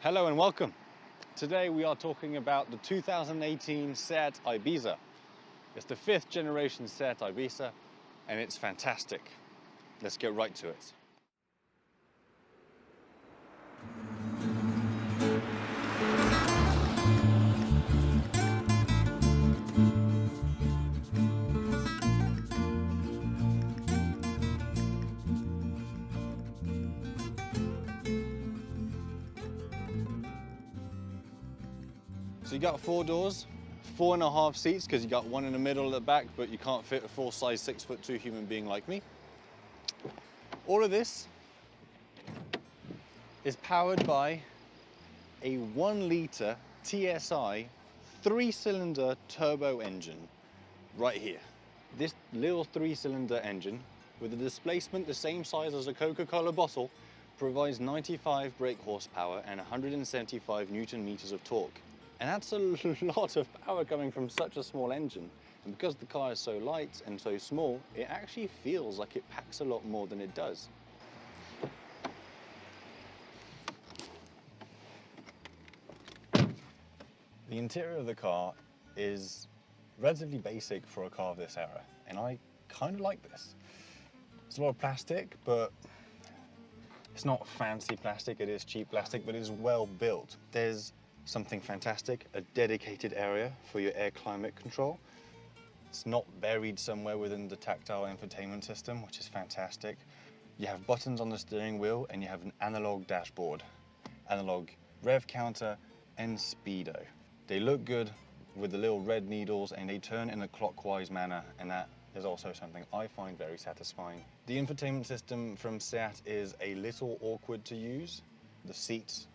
Hello and welcome. Today we are talking about the 2018 Seat IBIZA. It's the 5th generation Seat IBIZA and it's fantastic. Let's get right to it. So you got 4 doors, 4.5 seats because you got one in the middle at the back, but you can't fit a full-size 6'2" human being like me. All of this is powered by a 1-litre TSI 3-cylinder turbo engine right here. This little 3-cylinder engine with a displacement the same size as a Coca-Cola bottle provides 95 brake horsepower and 175 Newton meters of torque. And that's a lot of power coming from such a small engine. And because the car is so light and so small, it actually feels like it packs a lot more than it does. The interior of the car is relatively basic for a car of this era, and I kind of like this. It's a lot of plastic, but it's not fancy plastic, it is cheap plastic, but it is well built. There's something fantastic, a dedicated area for your air climate control. It's not buried somewhere within the Tactile Infotainment system, which is fantastic. You have buttons on the steering wheel and you have an analog dashboard, analog rev counter and speedo. They look good with the little red needles and they turn in a clockwise manner, and that is also something I find very satisfying. The infotainment system from Seat is a little awkward to use. The seats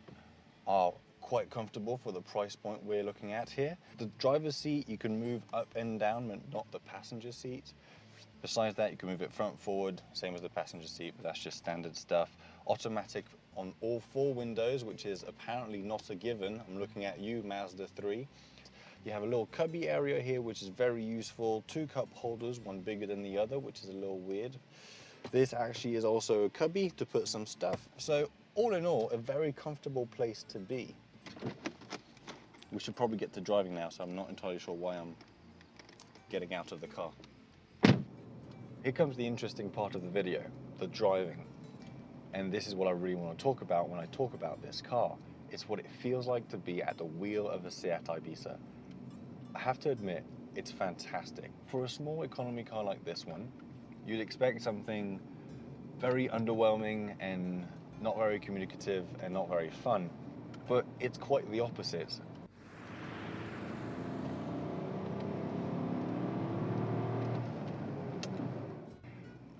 are quite comfortable for the price point we're looking at here. The driver's seat you can move up and down, but not the passenger seat. Besides that, you can move it front forward, same as the passenger seat, but that's just standard stuff. Automatic on all 4 windows, which is apparently not a given. I'm looking at you, Mazda 3. You have a little cubby area here, which is very useful. 2 cup holders, one bigger than the other, which is a little weird. This actually is also a cubby to put some stuff. So all in all, a very comfortable place to be. We should probably get to driving now, so I'm not entirely sure why I'm getting out of the car. Here comes the interesting part of the video, the driving. And this is what I really want to talk about when I talk about this car. It's what it feels like to be at the wheel of a Seat IBIZA. I have to admit, it's fantastic. For a small economy car like this one, you'd expect something very underwhelming and not very communicative and not very fun. But it's quite the opposite.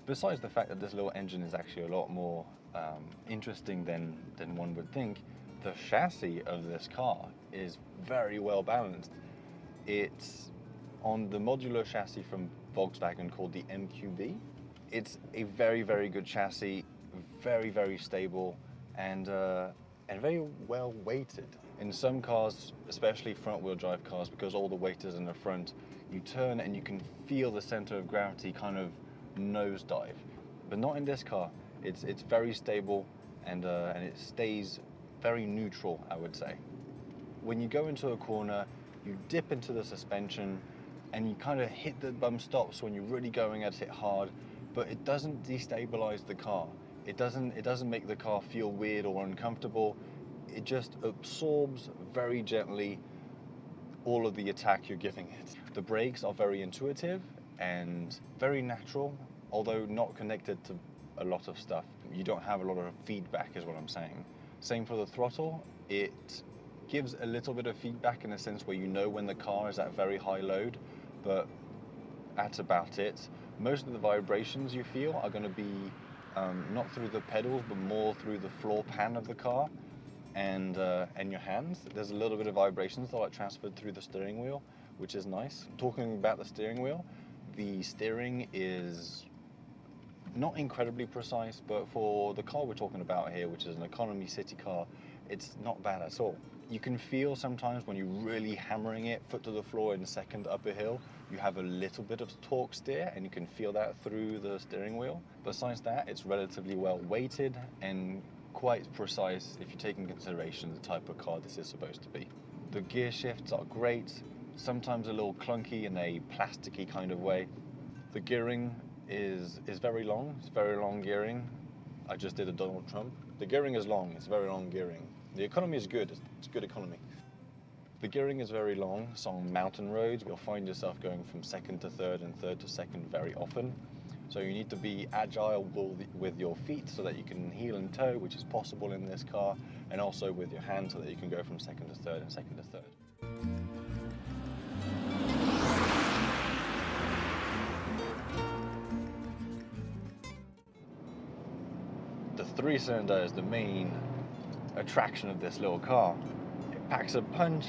Besides the fact that this little engine is actually a lot more interesting than one would think, the chassis of this car is very well balanced. It's on the modular chassis from Volkswagen called the MQB. It's a very, very good chassis, very, very stable, and very well weighted. In some cars, especially front-wheel drive cars, because all the weight is in the front, you turn and you can feel the center of gravity kind of nosedive. But not in this car. It's very stable and it stays very neutral, I would say. When you go into a corner, you dip into the suspension and you kind of hit the bump stops when you're really going at it hard, but it doesn't destabilize the car. It doesn't make the car feel weird or uncomfortable. It just absorbs very gently all of the attack you're giving it. The brakes are very intuitive and very natural, although not connected to a lot of stuff. You don't have a lot of feedback is what I'm saying. Same for the throttle. It gives a little bit of feedback in a sense where you know when the car is at very high load, but that's about it. Most of the vibrations you feel are going to be not through the pedals, but more through the floor pan of the car and your hands. There's a little bit of vibrations that are transferred through the steering wheel, which is nice. Talking about the steering is not incredibly precise, but for the car we're talking about here, which is an economy city car, it's not bad at all. You can feel sometimes when you're really hammering it, foot to the floor in the second upper hill, you have a little bit of torque steer and you can feel that through the steering wheel. Besides that, it's relatively well weighted and quite precise if you take in consideration the type of car this is supposed to be. The gear shifts are great, sometimes a little clunky in a plasticky kind of way. The gearing is very long, it's very long gearing. I just did a Donald Trump. The gearing is long, it's very long gearing. The economy is good, it's good economy. The gearing is very long, so on mountain roads you'll find yourself going from second to third and third to second very often. So you need to be agile with your feet so that you can heel and toe, which is possible in this car, and also with your hands so that you can go from second to third and second to third. The 3-cylinder is the main attraction of this little car. It packs a punch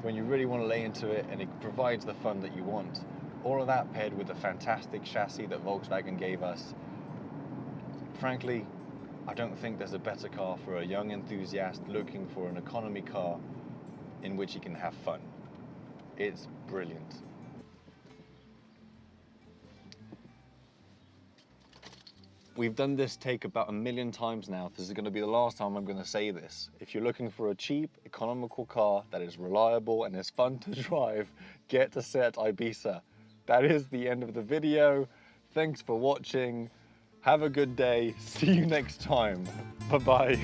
when you really want to lay into it, and it provides the fun that you want. All of that paired with the fantastic chassis that Volkswagen gave us. Frankly, I don't think there's a better car for a young enthusiast looking for an economy car in which he can have fun. It's brilliant. We've done this take about 1 million times now. This is going to be the last time I'm going to say this. If you're looking for a cheap, economical car that is reliable and is fun to drive, get a Seat IBIZA. That is the end of the video. Thanks for watching. Have a good day. See you next time. Bye-bye.